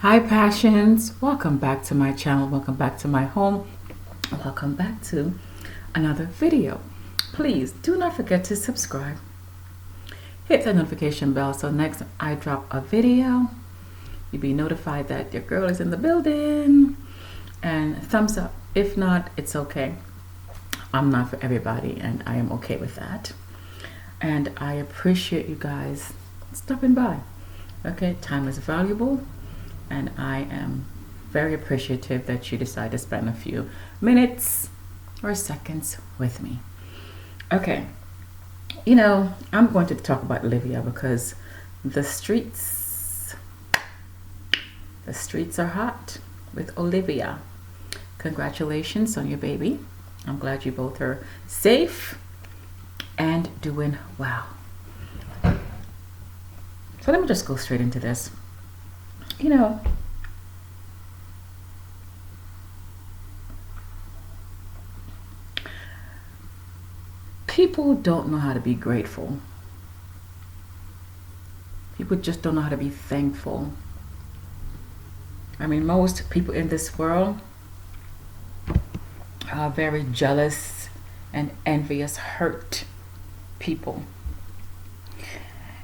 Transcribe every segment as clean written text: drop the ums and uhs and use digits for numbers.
Hi passions, welcome back to my channel, welcome back to my home, welcome back to another video. Please do not forget to subscribe, hit the notification bell so next time I drop a video you'll be notified that your girl is in the building, and thumbs up. If not, it's okay. I'm not for everybody and I am okay with that, and I appreciate you guys stopping by. Okay, time is valuable and I am very appreciative that you decide to spend a few minutes or seconds with me. Okay, I'm going to talk about Olivia because the streets are hot with Olivia. Congratulations on your baby. I'm glad you both are safe and doing well. So let me just go straight into this. People don't know how to be grateful. People just don't know how to be thankful. I mean, most people in this world are very jealous and envious, hurt people.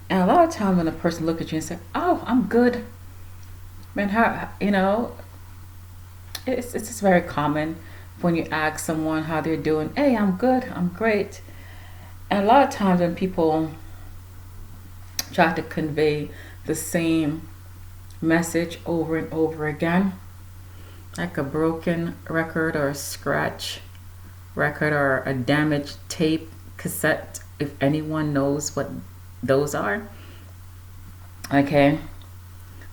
And a lot of times when a person looks at you and says, "Oh, I'm good," man, it's just very common when you ask someone how they're doing. "Hey, I'm good, I'm great." And a lot of times when people try to convey the same message over and over again, like a broken record or a scratch record or a damaged tape cassette, if anyone knows what those are, okay,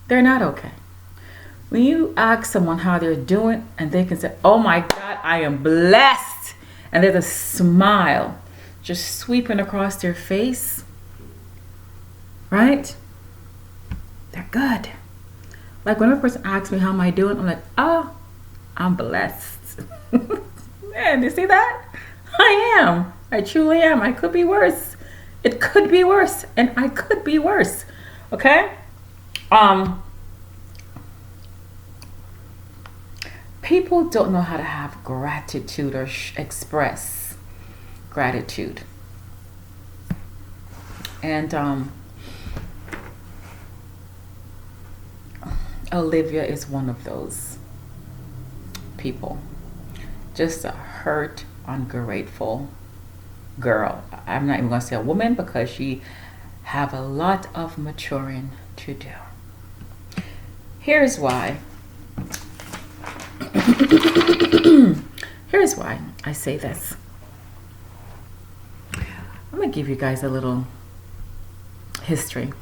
they're not okay. When you ask someone how they're doing and they can say, "Oh my God, I am blessed," and there's a smile just sweeping across their face, right? They're good. Like when a person asks me how am I doing, I'm like, "Oh, I'm blessed." Man, you see that? I am. I truly am. I could be worse. It could be worse, and I could be worse. Okay? People don't know how to have gratitude or express gratitude. And Olivia is one of those people. Just a hurt, ungrateful girl. I'm not even going to say a woman because she have a lot of maturing to do. Here's why. Here's why I say this. I'm going to give you guys a little history,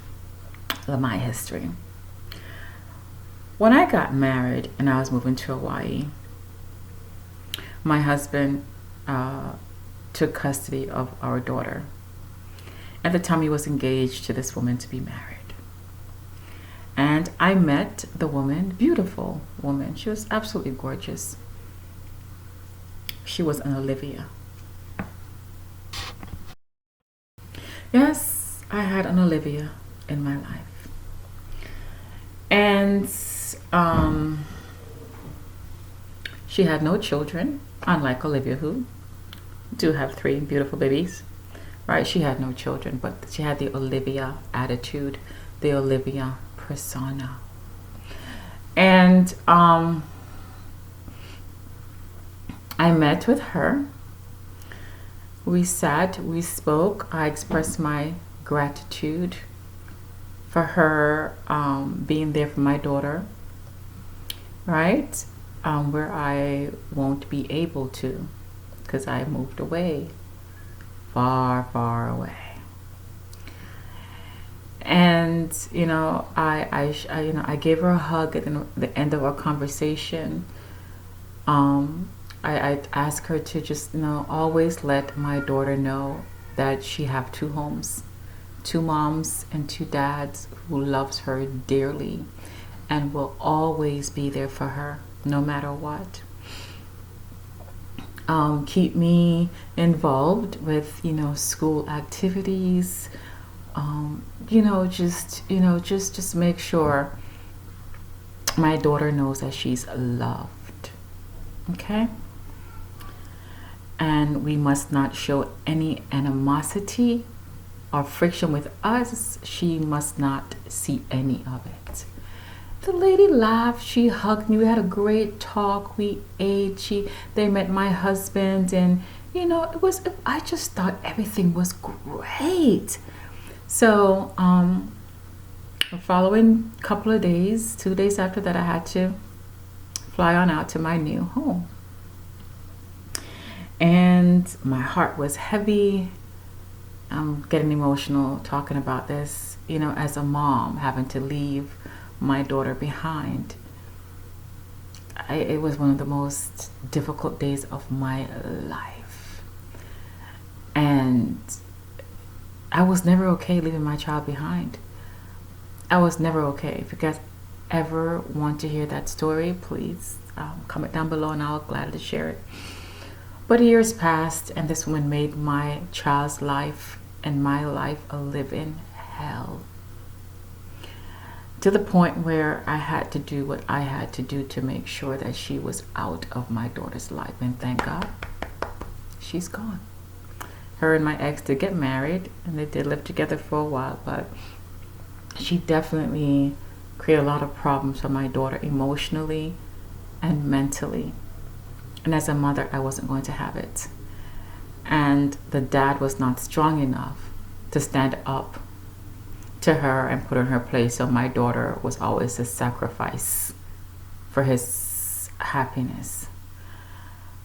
my history. When I got married and I was moving to Hawaii, my husband took custody of our daughter. At the time, he was engaged to this woman to be married. And I met the woman, beautiful woman. She was absolutely gorgeous. She was an Olivia. Yes, I had an Olivia in my life. And she had no children, unlike Olivia, who do have 3 beautiful babies, right? She had no children, but she had the Olivia attitude, the Olivia persona. And I met with her. We sat, we spoke. I expressed my gratitude for her being there for my daughter, right? Where I won't be able to, because I moved away, far, far away. And I gave her a hug at the end of our conversation. I asked her to just always let my daughter know that she have 2 homes, 2 moms and 2 dads who loves her dearly and will always be there for her no matter what. Keep me involved with school activities, just make sure my daughter knows that she's loved. Okay? And we must not show any animosity or friction with us. She must not see any of it. The lady laughed. She hugged me. We had a great talk. We ate. They met my husband, and I just thought everything was great. So the following couple of days, 2 days after that, I had to fly on out to my new home. And my heart was heavy. I'm getting emotional talking about this, as a mom, having to leave my daughter behind. It was one of the most difficult days of my life. And I was never okay leaving my child behind. I was never okay. If you guys ever want to hear that story, please comment down below and I'll gladly share it. But years passed, and this woman made my child's life and my life a living hell. To the point where I had to do what I had to do to make sure that she was out of my daughter's life. And thank God, she's gone. Her and my ex did get married, and they did live together for a while, but she definitely created a lot of problems for my daughter emotionally and mentally. And as a mother, I wasn't going to have it. And the dad was not strong enough to stand up to her and put her in her place. So my daughter was always a sacrifice for his happiness.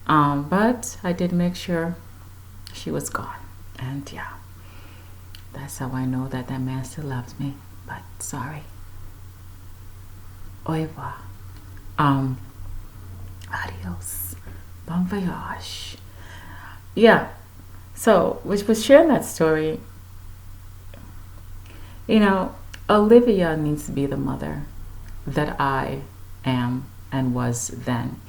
But I did make sure she was gone. And yeah, that's how I know that man still loves me. But sorry. Au revoir. Adios. Bon voyage. Yeah. So, which was sharing that story, Olivia needs to be the mother that I am and was then.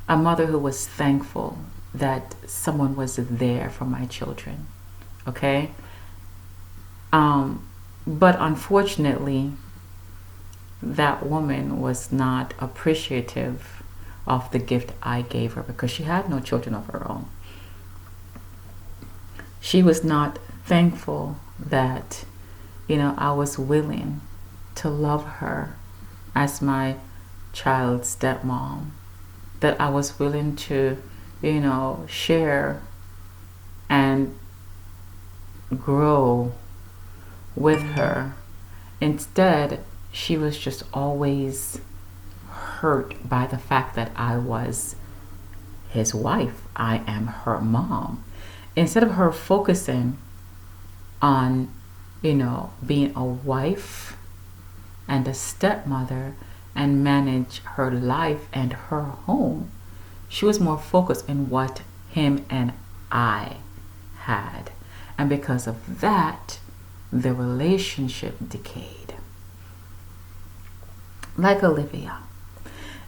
A mother who was thankful that someone was there for my children. Okay? But unfortunately, that woman was not appreciative of the gift I gave her because she had no children of her own. She was not thankful that, I was willing to love her as my child's stepmom, that I was willing to, share and grow with her. Instead, she was just always hurt by the fact that I was his wife. I am her mom. Instead of her focusing on, being a wife and a stepmother and manage her life and her home, she was more focused on what him and I had. And because of that, the relationship decayed. Like Olivia.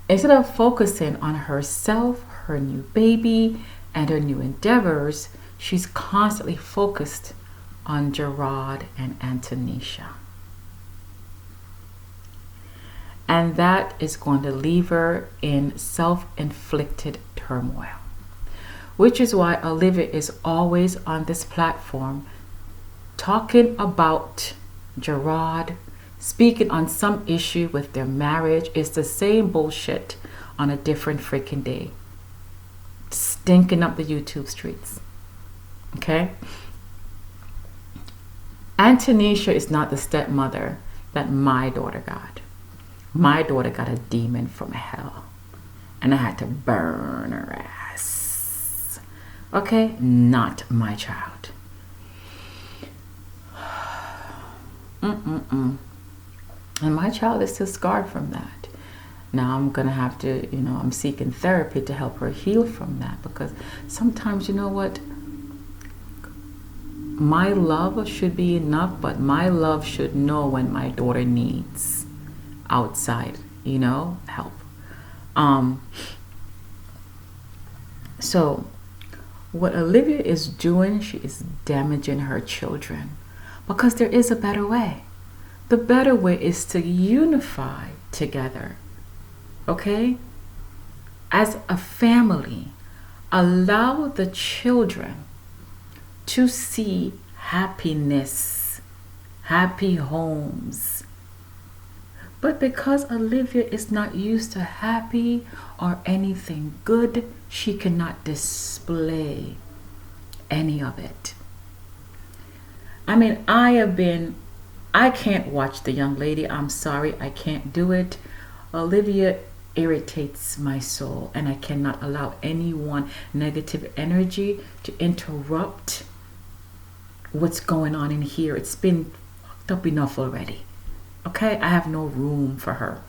Instead of focusing on herself, her new baby, and her new endeavors, she's constantly focused on Gerard and Antonisha. And that is going to leave her in self-inflicted turmoil. Which is why Olivia is always on this platform talking about Gerard, speaking on some issue with their marriage. It's the same bullshit on a different freaking day. Stinking up the YouTube streets. Okay? Antonisha is not the stepmother that my daughter got. My daughter got a demon from hell. And I had to burn her ass. Okay? Not my child. And my child is still scarred from that. Now I'm going to have to, I'm seeking therapy to help her heal from that. Because sometimes, you know what? My love should be enough, but my love should know when my daughter needs outside, help. So what Olivia is doing, she is damaging her children because there is a better way. the better way is to unify together. Okay? As a family, allow the children to see happiness, happy homes. But because Olivia is not used to happy or anything good, she cannot display any of it. I mean, I can't watch the young lady. I'm sorry, I can't do it. Olivia irritates my soul, and I cannot allow anyone negative energy to interrupt what's going on in here. It's been fucked up enough already. Okay, I have no room for her.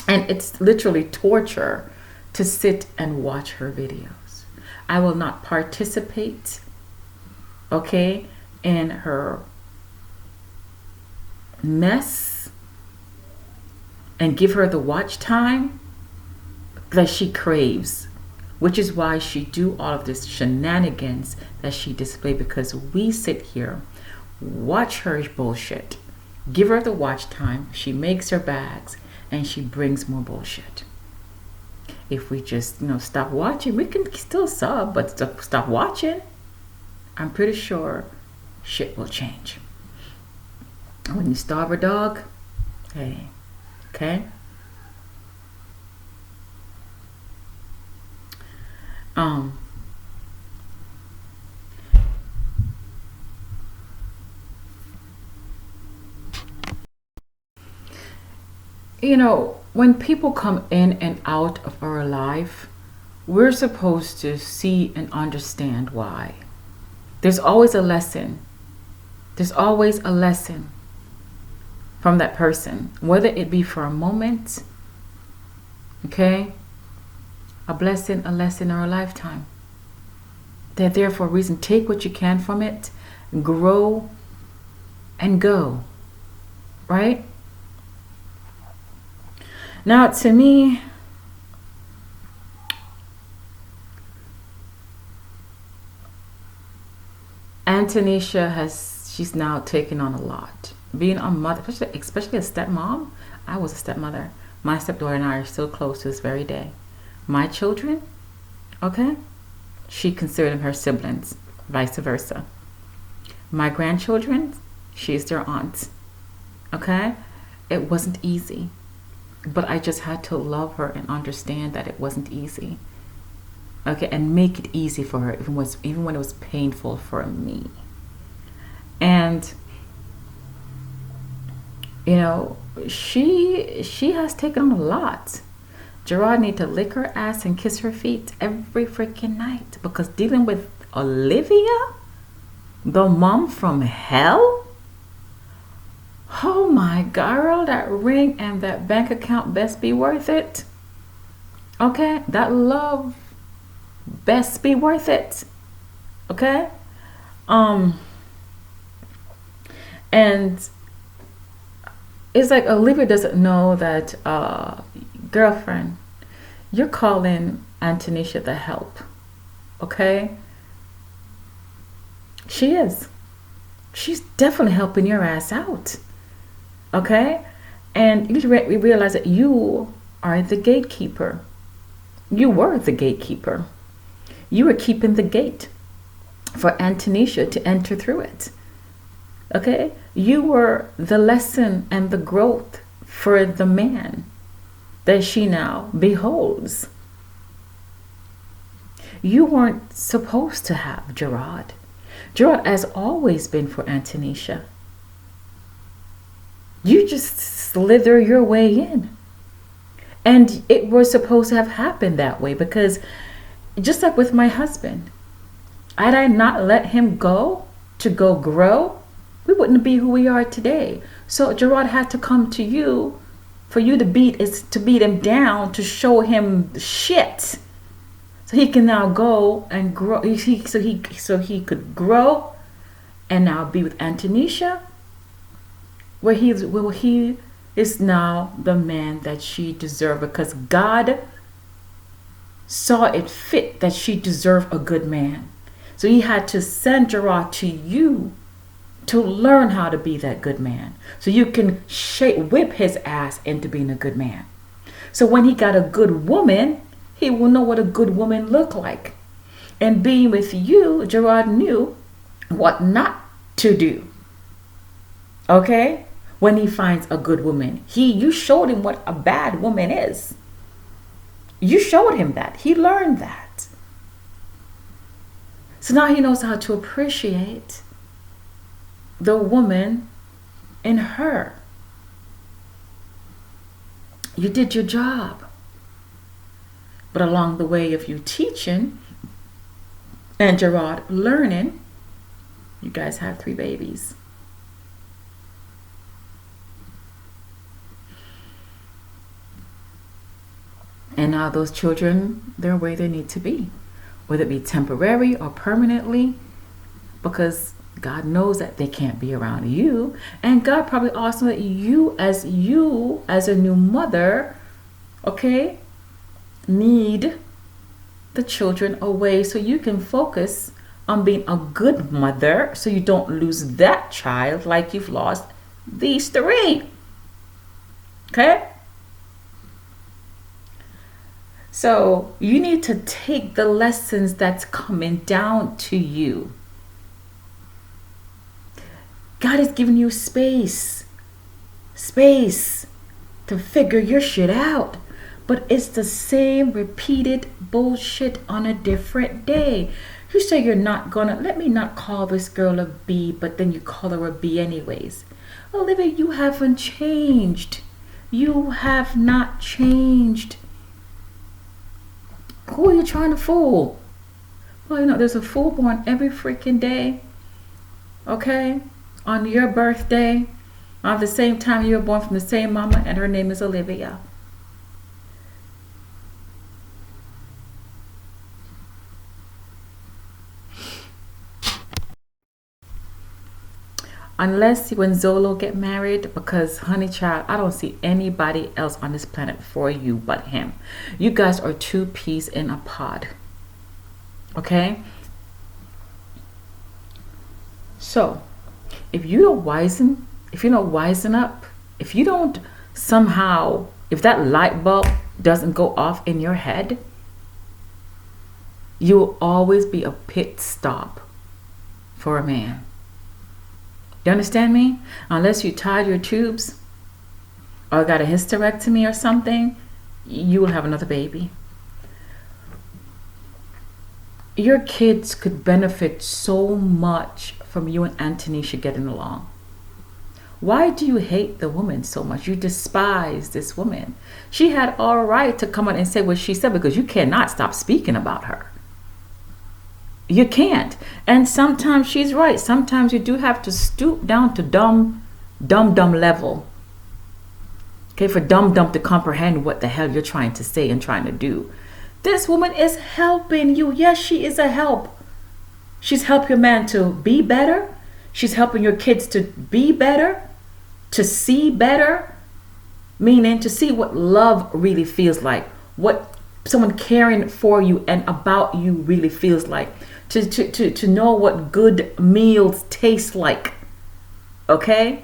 And it's literally torture to sit and watch her videos. I will not participate, okay, in her mess and give her the watch time that she craves, which is why she do all of this shenanigans that she display, because we sit here, watch her bullshit, give her the watch time, she makes her bags, and she brings more bullshit. If we just, stop watching, we can still sub, but stop watching, I'm pretty sure shit will change. When you starve a dog, hey, okay? When people come in and out of our life, we're supposed to see and understand why. There's always a lesson. There's always a lesson from that person, whether it be for a moment, okay, a blessing, a lesson, or a lifetime. They're there for a reason. Take what you can from it, grow, and go, right? Now, to me, she's now taken on a lot. Being a mother, especially a stepmom. I was a stepmother. My stepdaughter and I are still close to this very day. My children, okay, she considered them her siblings, vice versa. My grandchildren, she's their aunt, okay? It wasn't easy, but I just had to love her and understand that it wasn't easy, okay, and make it easy for her, even when it was painful for me. And she has taken on a lot. Gerard need to lick her ass and kiss her feet every freaking night, because dealing with Olivia, the mom from hell, oh my girl, that ring and that bank account best be worth it. Okay, that love best be worth it. Okay, and it's like Olivia doesn't know that, girlfriend, you're calling Antonisha the help, okay? She is. She's definitely helping your ass out, okay? And you realize that you are the gatekeeper. You were the gatekeeper. You were keeping the gate for Antonisha to enter through it, okay? You were the lesson and the growth for the man that she now beholds. You weren't supposed to have Gerard. Gerard has always been for Antonisha. You just slither your way in. And it was supposed to have happened that way, because just like with my husband, had I not let him go to go grow, we wouldn't be who we are today. So Gerard had to come to you for you to beat him down, to show him shit, so he can now go and grow. So he could grow and now be with Antonisha, where he is now the man that she deserved, because God saw it fit that she deserved a good man. So he had to send Gerard to you to learn how to be that good man. So you can whip his ass into being a good man. So when he got a good woman, he will know what a good woman look like. And being with you, Gerard knew what not to do. Okay? When he finds a good woman, you showed him what a bad woman is. You showed him that. He learned that. So now he knows how to appreciate the woman in her. You did your job. But along the way of you teaching and Gerard learning, you guys have 3 babies. And now those children, they're where they need to be, whether it be temporary or permanently, because God knows that they can't be around you. And God probably also that you as a new mother, okay, need the children away so you can focus on being a good mother, so you don't lose that child like you've lost these 3. Okay? So you need to take the lessons that's coming down to you. God is giving you space to figure your shit out. But it's the same repeated bullshit on a different day. You say you're not gonna, let me not call this girl a B, but then you call her a B anyways. Olivia, you haven't changed. You have not changed. Who are you trying to fool? Well, you know, there's a fool born every freaking day. Okay? On your birthday, on the same time you were born from the same mama, and her name is Olivia. Unless when Zolo get married, because honey child, I don't see anybody else on this planet for you but him. You guys are 2 peas in a pod. Okay? So, if you don't wisen up, if you don't somehow, if that light bulb doesn't go off in your head, you will always be a pit stop for a man. You understand me? Unless you tied your tubes or got a hysterectomy or something, you will have another baby. Your kids could benefit so much from you and Antonisha getting along. Why do you hate the woman so much? You despise this woman. She had all right to come out and say what she said, because you cannot stop speaking about her. You can't. And sometimes she's right. Sometimes you do have to stoop down to dumb level. Okay, for dumb to comprehend what the hell you're trying to say and trying to do. This woman is helping you. Yes, she is a help. She's helping your man to be better. She's helping your kids to be better, to see better, meaning to see what love really feels like, what someone caring for you and about you really feels like, to know what good meals taste like. Okay?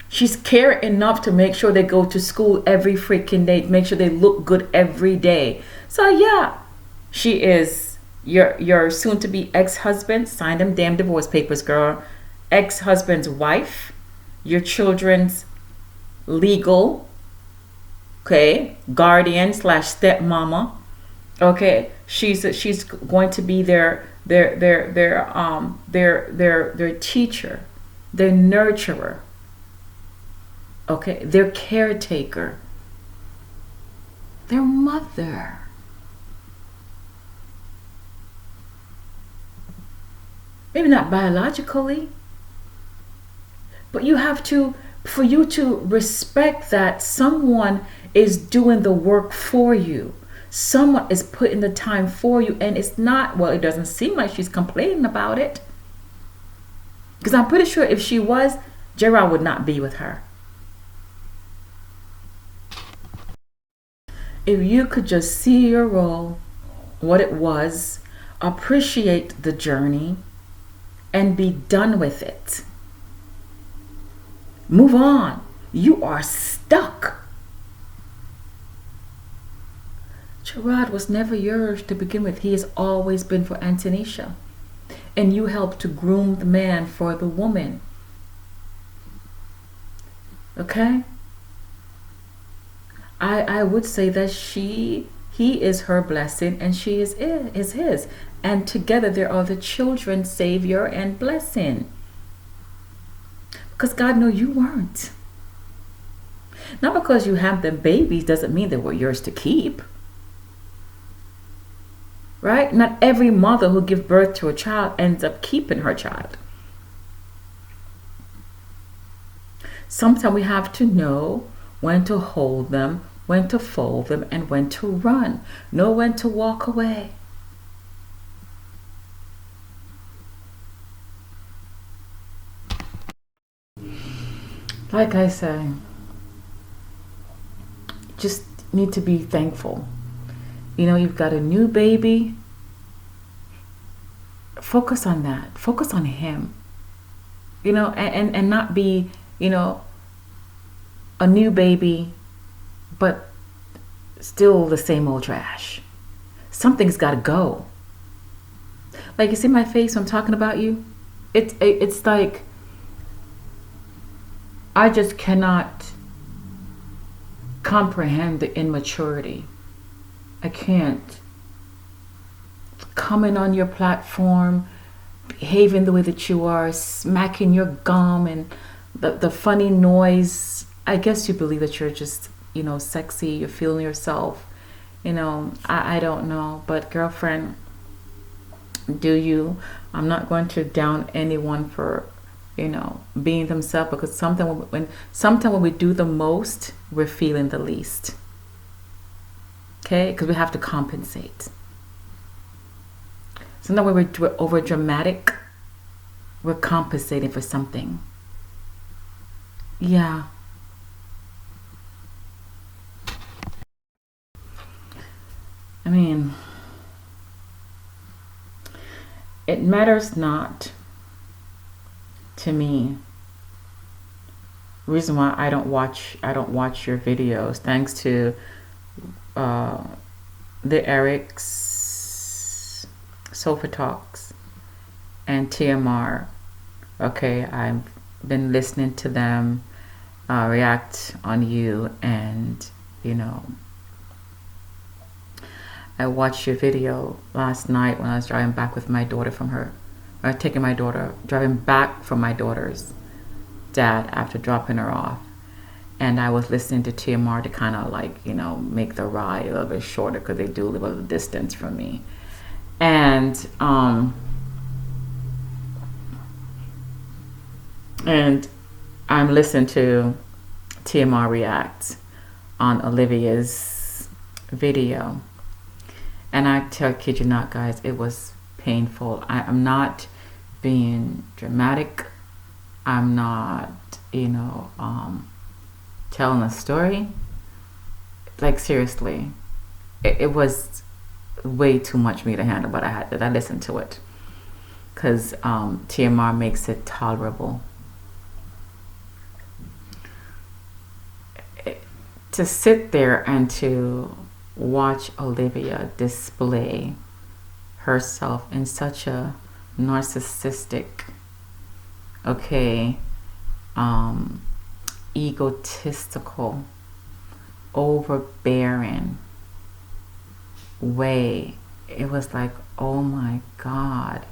She's caring enough to make sure they go to school every freaking day, make sure they look good every day. So yeah, she is your soon-to-be ex-husband. Sign them damn divorce papers, girl. Ex-husband's wife, your children's legal, okay, guardian / stepmama. Okay, she's going to be their teacher, their nurturer. Okay, their caretaker, their mother. Maybe not biologically, but you have to, for you to respect that someone is doing the work for you. Someone is putting the time for you, and it's not, well, it doesn't seem like she's complaining about it. Because I'm pretty sure if she was, Gerard would not be with her. If you could just see your role, what it was, appreciate the journey, and be done with it. Move on. You are stuck. Gerard was never yours to begin with. He has always been for Antonisha. And you helped to groom the man for the woman. Okay? I would say that he is her blessing and she is his. And together they are the children's savior and blessing. Because God knew you weren't. Not because you have them babies doesn't mean they were yours to keep. Right? Not every mother who gives birth to a child ends up keeping her child. Sometimes we have to know when to hold them, when to fold them, and when to run. Know when to walk away. Like I say, just need to be thankful. You know, you've got a new baby. Focus on that. Focus on him. You know, and not be, you know, a new baby, but still the same old trash. Something's got to go. Like, you see my face when I'm talking about you? It's like, I just cannot comprehend the immaturity. I can't. Coming on your platform, behaving the way that you are, smacking your gum and the funny noise. I guess you believe that you're just, you know, sexy, you're feeling yourself. You know, I don't know. But girlfriend, do you. I'm not going to down anyone for, you know, being themselves, because sometimes when we do the most, we're feeling the least. Okay? Because we have to compensate. Sometimes when we're over dramatic, we're compensating for something. Yeah. I mean, it matters not to me. Reason why I don't watch your videos, thanks to the Eric's Sofa Talks and TMR. Okay, I've been listening to them react on you, and you know, I watched your video last night when I was driving back with my daughter from her, or taking my daughter, driving back from my daughter's dad after dropping her off. And I was listening to TMR to kind of like, you know, make the ride a little bit shorter, because they do live a little distance from me. And I'm listening to TMR react on Olivia's video. And I kid you not, guys, it was painful. I'm not being dramatic. I'm not, you know, telling a story. Like, seriously, it was way too much for me to handle, but I listened to it because TMR makes it tolerable. To sit there and to watch Olivia display herself in such a narcissistic, okay, egotistical, overbearing way, it was like, oh my God.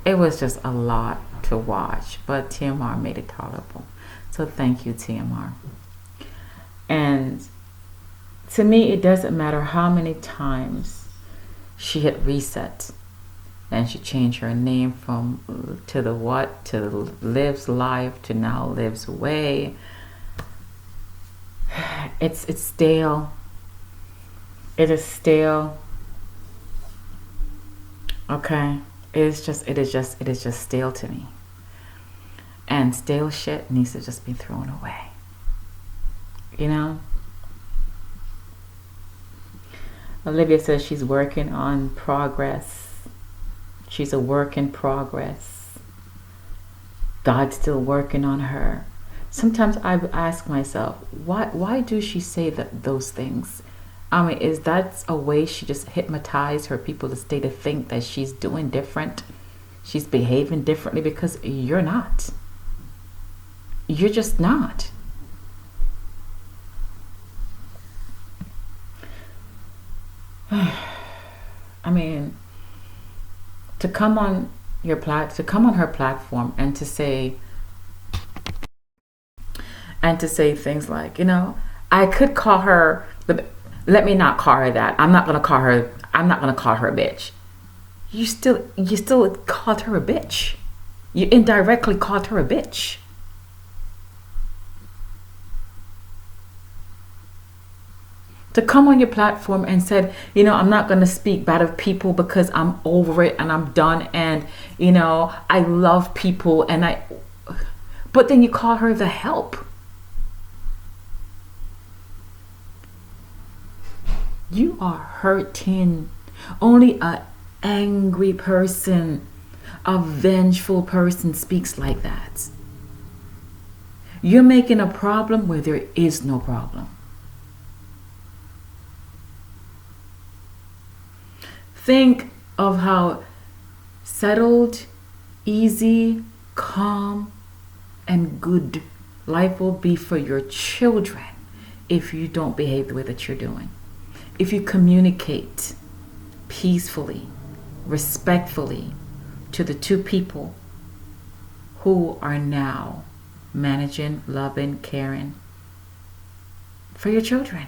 It was just a lot to watch, but TMR made it tolerable. So thank you, TMR. And to me, it doesn't matter how many times she hit reset and she changed her name from to the what to Lives Life to now Lives Way. It's stale. It is stale. Okay, it is just stale to me. And stale shit needs to just be thrown away. You know? Olivia says she's working on progress. She's a work in progress. God's still working on her. Sometimes I ask myself, why do she say those things? I mean, is that a way she just hypnotized her people to stay to think that she's doing different? She's behaving differently, because you're not. You're just not. I mean, to come on her platform and to say things like, I could call her, let me not call her that. I'm not gonna call her a bitch. You still called her a bitch. You indirectly called her a bitch. To come on your platform and said, I'm not going to speak bad of people because I'm over it and I'm done, and I love people, but then you call her the help. You are hurting. Only a angry person, a vengeful person speaks like that. You're making a problem where there is no problem. Think of how settled, easy, calm, and good life will be for your children if you don't behave the way that you're doing. If you communicate peacefully, respectfully to the two people who are now managing, loving, caring for your children.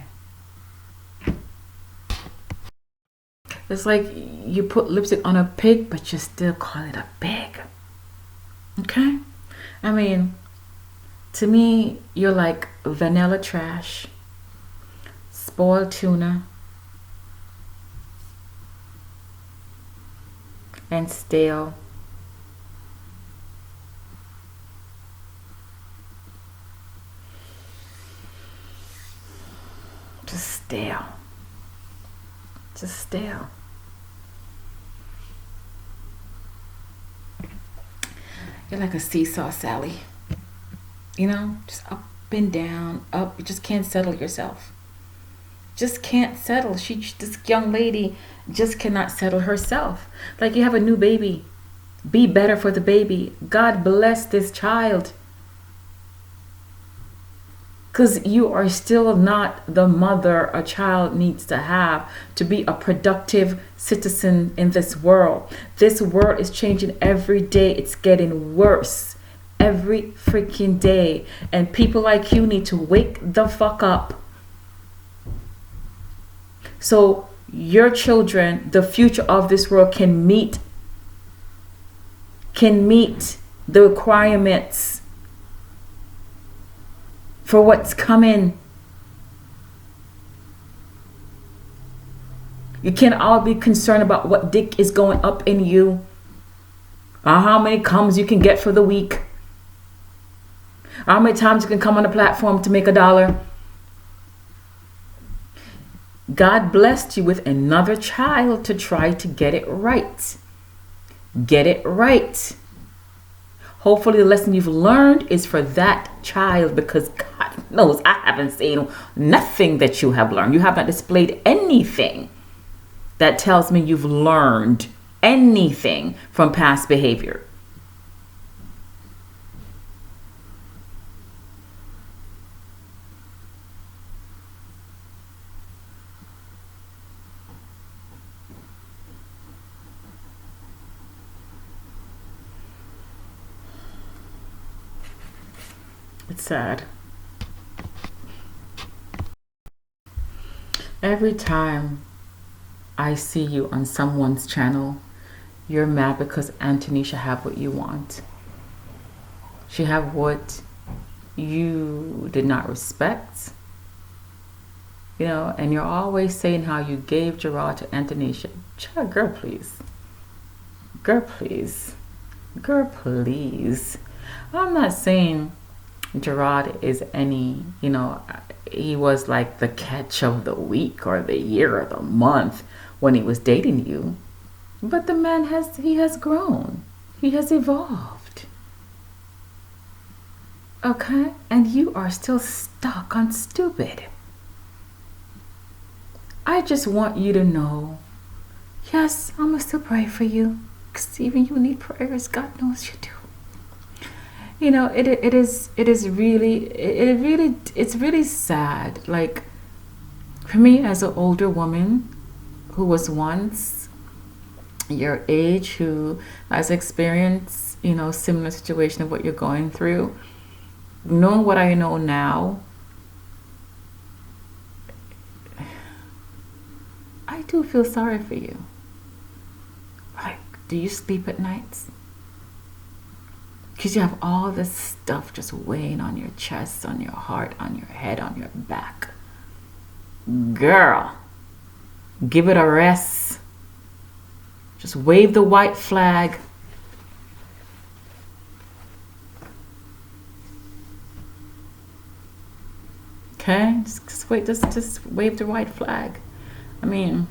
It's like you put lipstick on a pig, but you still call it a pig. Okay? I mean, to me, you're like vanilla trash, spoiled tuna, and stale. Just stale. Just stale. You're like a seesaw Sally. Just up and down, up. You just can't settle yourself. Just can't settle. This young lady just cannot settle herself. Like, you have a new baby. Be better for the baby. God bless this child. Because you are still not the mother a child needs to have to be a productive citizen in this world. This world is changing every day. It's getting worse every freaking day. And people like you need to wake the fuck up. So your children, the future of this world, can meet the requirements for what's coming. You can't all be concerned about what dick is going up in you, or how many comes you can get for the week, or how many times you can come on the platform to make $1. God blessed you with another child to try to get it right. Get it right. Hopefully the lesson you've learned is for that child, because God knows I haven't seen nothing that you have learned. You have not displayed anything that tells me you've learned anything from past behavior. It's sad. Every time I see you on someone's channel, you're mad because Antonisha have what you want. She have what you did not respect. And you're always saying how you gave Gerard to Antonisha. Child, girl, please. Girl, please. Girl, please. I'm not saying Gerard is any, he was like the catch of the week or the year or the month when he was dating you. But the man has grown. He has evolved. Okay? And you are still stuck on stupid. I just want you to know, yes, I'm going to still pray for you. Because even you need prayers. God knows you do. You know, it's really sad. Like, for me as an older woman who was once your age, who has experienced, you know, similar situation of what you're going through, knowing what I know now, I do feel sorry for you. Like, do you sleep at nights? Because you have all this stuff just weighing on your chest, on your heart, on your head, on your back. Girl, give it a rest. Just wave the white flag. Okay? Just wait, just wave the white flag. I mean,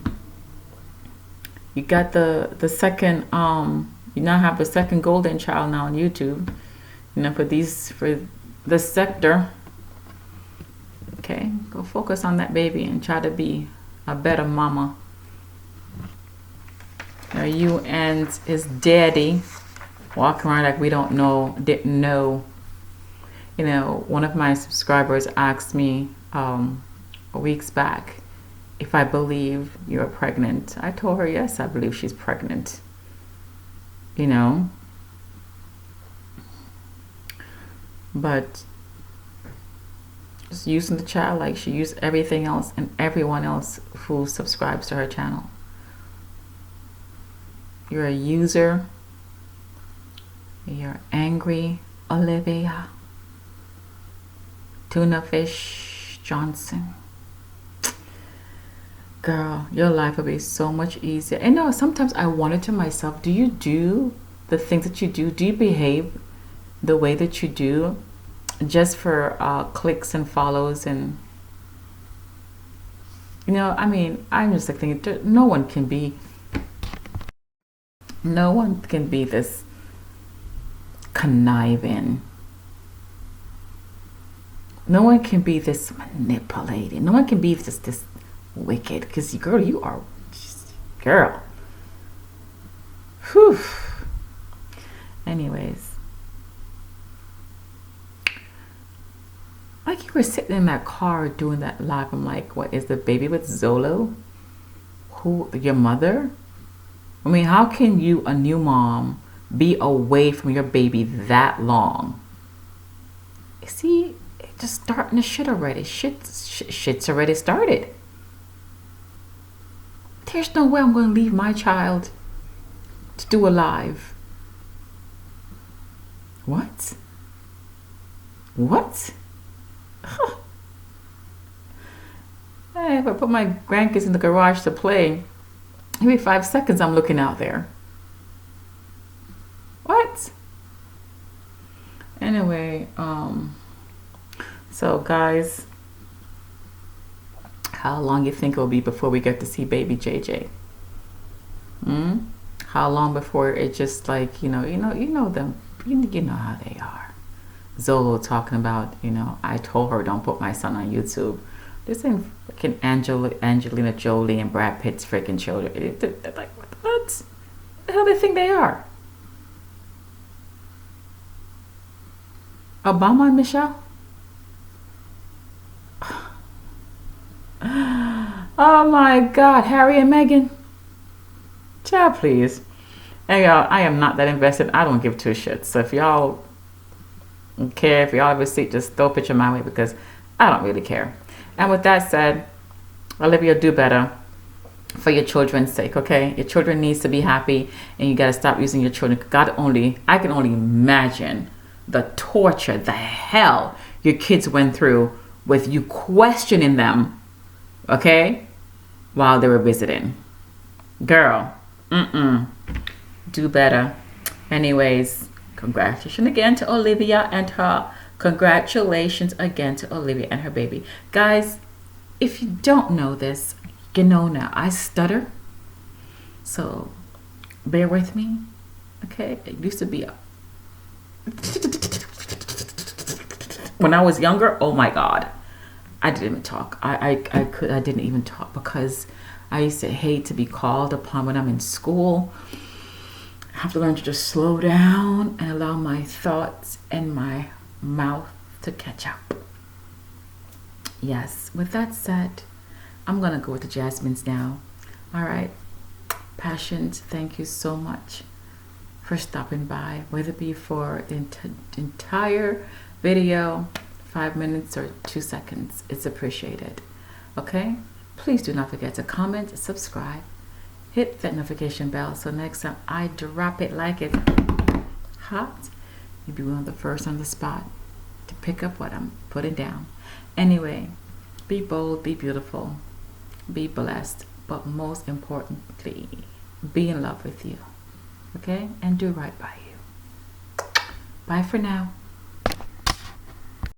you got the second you now have the second golden child now on YouTube, you know, for this sector. Okay, go focus on that baby and try to be a better mama. Now you and his daddy walking around like we didn't know. You know, one of my subscribers asked me weeks back if I believe you're pregnant. I told her, yes, I believe she's pregnant. You know, but just using the child like she used everything else and everyone else who subscribes to her channel. You're a user. You're angry, Olivia. Tuna Fish Johnson. Girl, your life will be so much easier. And no, sometimes I wonder to myself, do you do the things that you do? Do you behave the way that you do just for clicks and follows? And, you know, I mean, I'm just like thinking, no one can be this conniving. No one can be this manipulating. No one can be this wicked, because girl, you are girl. Whew. Anyways, like you were sitting in that car doing that live. I'm like, what is the baby with Zolo? Who, your mother? I mean, how can you, a new mom, be away from your baby that long? See, it's just starting the shit already. Shit's already started. There's no way I'm going to leave my child to do a live. What? What? Huh. Hey, if I put my grandkids in the garage to play, every 5 seconds I'm looking out there. What? Anyway, so guys, how long you think it will be before we get to see baby JJ? How long before it just like, you know them, you know how they are. Zolo talking about, you know, I told her don't put my son on YouTube. This ain't freaking Angelina Jolie and Brad Pitt's freaking children. They're like, what the hell do they think they are? Obama and Michelle? Oh my God, Harry and Meghan? Child, please. Hey y'all, I am not that invested. I don't give two shits. So if y'all care, if y'all ever see, just throw a picture my way, because I don't really care. And with that said, Olivia, do better for your children's sake, okay? Your children needs to be happy, and you got to stop using your children. I can only imagine the torture, the hell your kids went through with you questioning them, okay, while they were visiting. Girl, do better. Anyways, congratulations again to Olivia and her. Congratulations again to Olivia and her baby. Guys, if you don't know this, you know now. I stutter. So Bear with me. Okay, it used to be when I was younger. Oh my God, I didn't even talk. I didn't even talk because I used to hate to be called upon when I'm in school. I have to learn to just slow down and allow my thoughts and my mouth to catch up. Yes, with that said, I'm gonna go with the Jasmines now. All right, Passions, thank you so much for stopping by, whether it be for the entire video, 5 minutes or 2 seconds. It's appreciated. Okay, please do not forget to comment, subscribe, hit that notification bell so next time I drop it like it's hot, you'll be one of the first on the spot to pick up what I'm putting down. Anyway, be bold, be beautiful, be blessed, but most importantly, be in love with you. Okay? And do right by you. Bye for now.